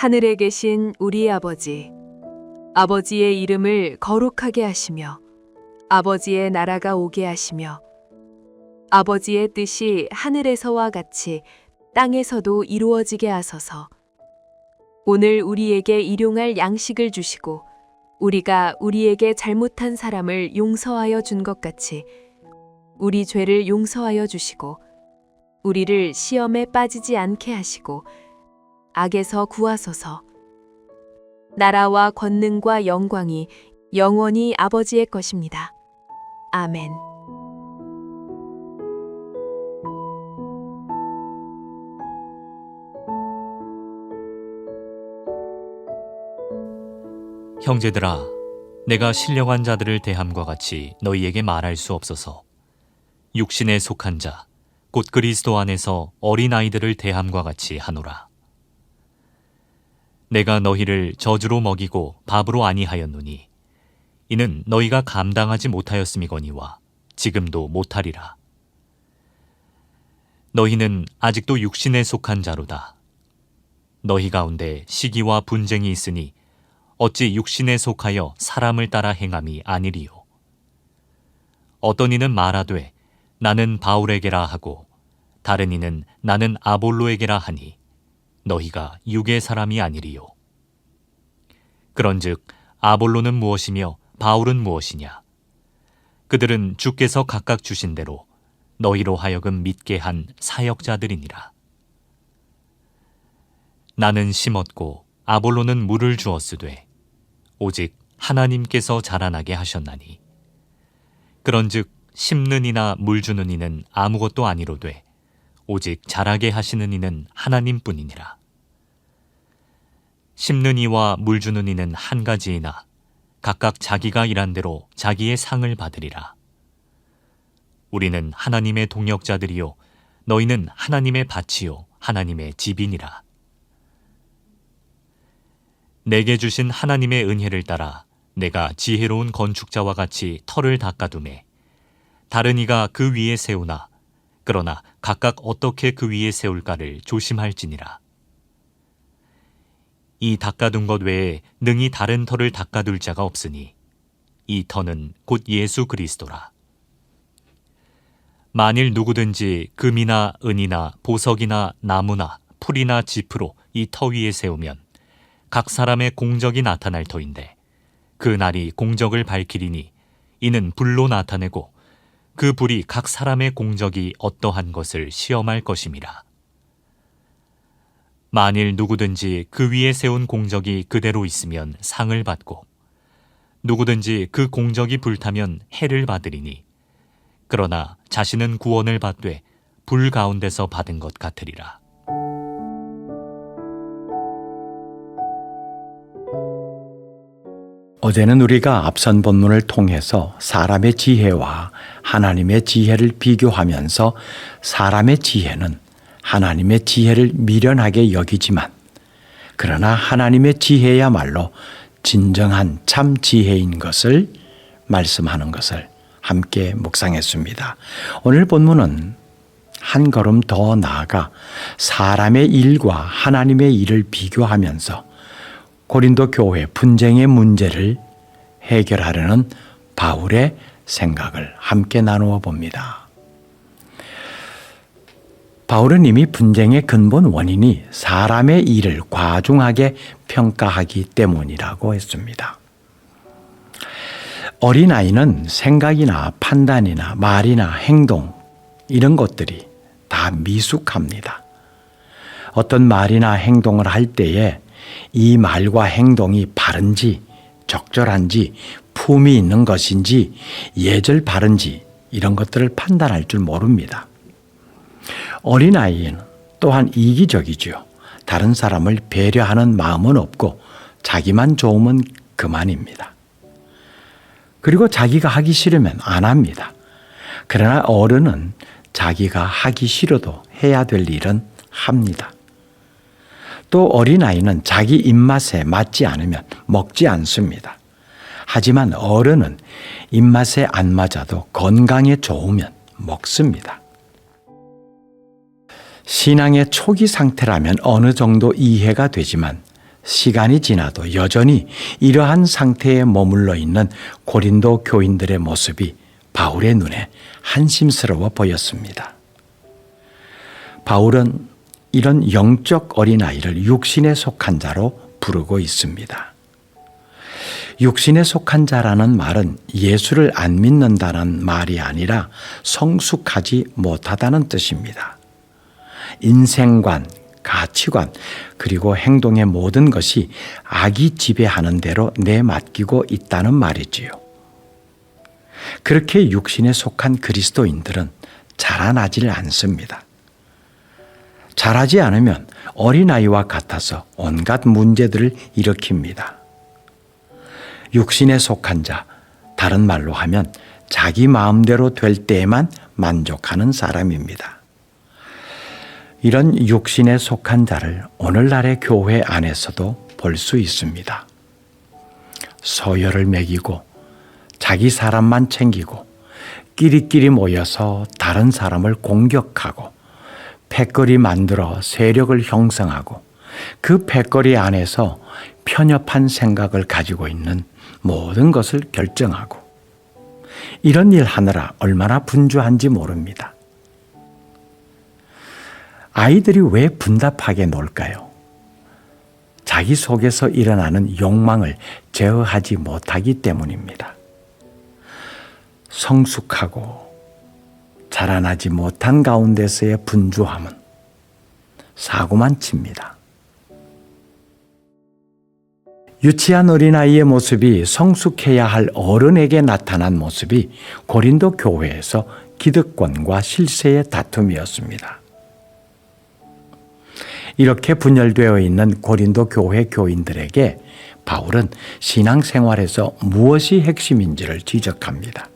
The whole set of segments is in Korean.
하늘에 계신 우리 아버지, 아버지의 이름을 거룩하게 하시며 아버지의 나라가 오게 하시며 아버지의 뜻이 하늘에서와 같이 땅에서도 이루어지게 하소서. 오늘 우리에게 일용할 양식을 주시고 우리가 우리에게 잘못한 사람을 용서하여 준 것 같이 우리 죄를 용서하여 주시고 우리를 시험에 빠지지 않게 하시고 악에서 구하소서. 나라와 권능과 영광이 영원히 아버지의 것입니다. 아멘. 형제들아, 내가 신령한 자들을 대함과 같이 너희에게 말할 수 없어서 육신에 속한 자, 곧 그리스도 안에서 어린아이들을 대함과 같이 하노라. 내가 너희를 저주로 먹이고 밥으로 아니하였노니 이는 너희가 감당하지 못하였음이거니와 지금도 못하리라. 너희는 아직도 육신에 속한 자로다. 너희 가운데 시기와 분쟁이 있으니 어찌 육신에 속하여 사람을 따라 행함이 아니리요. 어떤 이는 말하되 나는 바울에게라 하고 다른 이는 나는 아볼로에게라 하니 너희가 육의 사람이 아니리요. 그런즉 아볼로는 무엇이며 바울은 무엇이냐? 그들은 주께서 각각 주신 대로 너희로 하여금 믿게 한 사역자들이니라. 나는 심었고 아볼로는 물을 주었으되 오직 하나님께서 자라나게 하셨나니 그런즉 심는 이나 물 주는 이는 아무것도 아니로되 오직 자라게 하시는 이는 하나님뿐이니라. 심는 이와 물 주는 이는 한 가지이나 각각 자기가 일한 대로 자기의 상을 받으리라. 우리는 하나님의 동역자들이요 너희는 하나님의 밭이요 하나님의 집이니라. 내게 주신 하나님의 은혜를 따라 내가 지혜로운 건축자와 같이 터를 닦아두매 다른 이가 그 위에 세우나 그러나 각각 어떻게 그 위에 세울까를 조심할지니라. 이 닦아둔 것 외에 능히 다른 터를 닦아둘 자가 없으니 이 터는 곧 예수 그리스도라. 만일 누구든지 금이나 은이나 보석이나 나무나 풀이나 짚으로 이 터 위에 세우면 각 사람의 공적이 나타날 터인데 그 날이 공적을 밝히리니 이는 불로 나타내고 그 불이 각 사람의 공적이 어떠한 것을 시험할 것임이라. 만일 누구든지 그 위에 세운 공적이 그대로 있으면 상을 받고 누구든지 그 공적이 불타면 해를 받으리니 그러나 자신은 구원을 받되 불 가운데서 받은 것 같으리라. 어제는 우리가 앞선 본문을 통해서 사람의 지혜와 하나님의 지혜를 비교하면서 사람의 지혜는 하나님의 지혜를 미련하게 여기지만 그러나 하나님의 지혜야말로 진정한 참 지혜인 것을 말씀하는 것을 함께 묵상했습니다. 오늘 본문은 한 걸음 더 나아가 사람의 일과 하나님의 일을 비교하면서 고린도 교회 분쟁의 문제를 해결하려는 바울의 생각을 함께 나누어 봅니다. 바울은 이미 분쟁의 근본 원인이 사람의 일을 과중하게 평가하기 때문이라고 했습니다. 어린아이는 생각이나 판단이나 말이나 행동 이런 것들이 다 미숙합니다. 어떤 말이나 행동을 할 때에 이 말과 행동이 바른지 적절한지 품이 있는 것인지 예절 바른지 이런 것들을 판단할 줄 모릅니다. 어린아이는 또한 이기적이죠. 다른 사람을 배려하는 마음은 없고 자기만 좋으면 그만입니다. 그리고 자기가 하기 싫으면 안 합니다. 그러나 어른은 자기가 하기 싫어도 해야 될 일은 합니다. 또 어린아이는 자기 입맛에 맞지 않으면 먹지 않습니다. 하지만 어른은 입맛에 안 맞아도 건강에 좋으면 먹습니다. 신앙의 초기 상태라면 어느 정도 이해가 되지만 시간이 지나도 여전히 이러한 상태에 머물러 있는 고린도 교인들의 모습이 바울의 눈에 한심스러워 보였습니다. 바울은 이런 영적 어린아이를 육신에 속한 자로 부르고 있습니다. 육신에 속한 자라는 말은 예수를 안 믿는다는 말이 아니라 성숙하지 못하다는 뜻입니다. 인생관, 가치관, 그리고 행동의 모든 것이 악이 지배하는 대로 내맡기고 있다는 말이지요. 그렇게 육신에 속한 그리스도인들은 자라나질 않습니다. 자라지 않으면 어린아이와 같아서 온갖 문제들을 일으킵니다. 육신에 속한 자, 다른 말로 하면 자기 마음대로 될 때에만 만족하는 사람입니다. 이런 육신에 속한 자를 오늘날의 교회 안에서도 볼 수 있습니다. 서열을 매기고 자기 사람만 챙기고 끼리끼리 모여서 다른 사람을 공격하고 패거리 만들어 세력을 형성하고 그 패거리 안에서 편협한 생각을 가지고 있는 모든 것을 결정하고 이런 일 하느라 얼마나 분주한지 모릅니다. 아이들이 왜 분답하게 놀까요? 자기 속에서 일어나는 욕망을 제어하지 못하기 때문입니다. 성숙하고 자라나지 못한 가운데서의 분주함은 사고만 칩니다. 유치한 어린아이의 모습이 성숙해야 할 어른에게 나타난 모습이 고린도 교회에서 기득권과 실세의 다툼이었습니다. 이렇게 분열되어 있는 고린도 교회 교인들에게 바울은 신앙생활에서 무엇이 핵심인지를 지적합니다.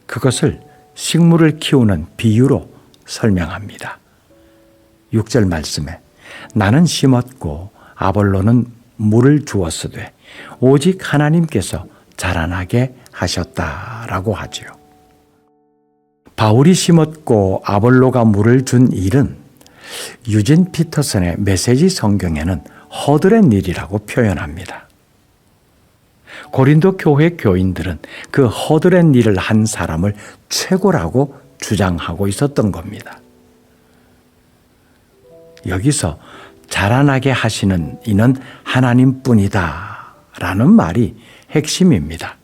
그것을 식물을 키우는 비유로 설명합니다. 6절 말씀에 나는 심었고 아볼로는 물을 주었으되 오직 하나님께서 자라나게 하셨다라고 하지요. 바울이 심었고 아볼로가 물을 준 일은 유진 피터슨의 메시지 성경에는 허드렛 일이라고 표현합니다. 고린도 교회 교인들은 그 허드렛 일을 한 사람을 최고라고 주장하고 있었던 겁니다. 여기서 자라나게 하시는 이는 하나님뿐이다 라는 말이 핵심입니다.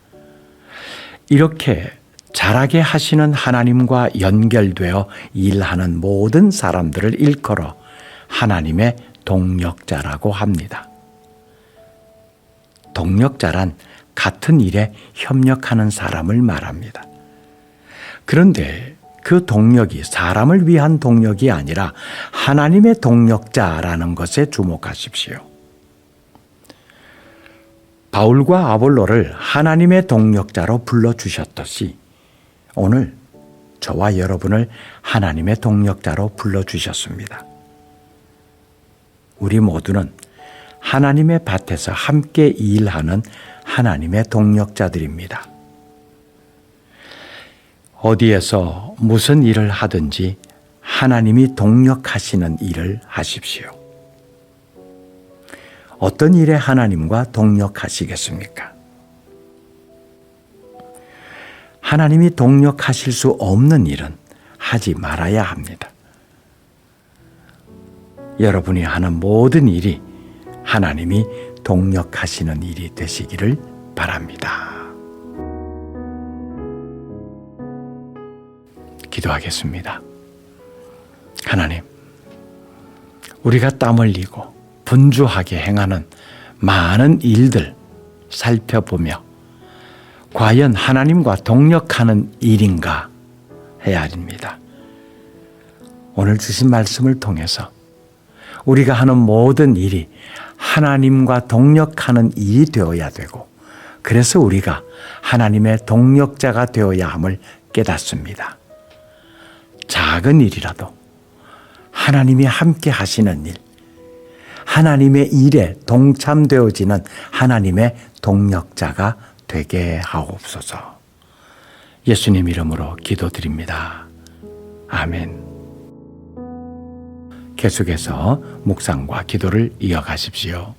이렇게 자라게 하시는 하나님과 연결되어 일하는 모든 사람들을 일컬어 하나님의 동력자라고 합니다. 동력자란 같은 일에 협력하는 사람을 말합니다. 그런데 그 동력이 사람을 위한 동력이 아니라 하나님의 동력자라는 것에 주목하십시오. 바울과 아볼로를 하나님의 동력자로 불러주셨듯이 오늘 저와 여러분을 하나님의 동력자로 불러주셨습니다. 우리 모두는 하나님의 밭에서 함께 일하는 하나님의 동력자들입니다. 어디에서 무슨 일을 하든지 하나님이 동력하시는 일을 하십시오. 어떤 일에 하나님과 동력하시겠습니까? 하나님이 동력하실 수 없는 일은 하지 말아야 합니다. 여러분이 하는 모든 일이 하나님이 동력하시는 일이 되시기를 바랍니다. 기도하겠습니다. 하나님, 우리가 땀 흘리고 분주하게 행하는 많은 일들 살펴보며 과연 하나님과 동력하는 일인가 해야 합니다. 오늘 주신 말씀을 통해서 우리가 하는 모든 일이 하나님과 동력하는 일이 되어야 되고 그래서 우리가 하나님의 동력자가 되어야 함을 깨닫습니다. 작은 일이라도 하나님이 함께 하시는 일, 하나님의 일에 동참되어지는 하나님의 동력자가 되게 하옵소서. 예수님 이름으로 기도드립니다. 아멘. 계속해서 묵상과 기도를 이어가십시오.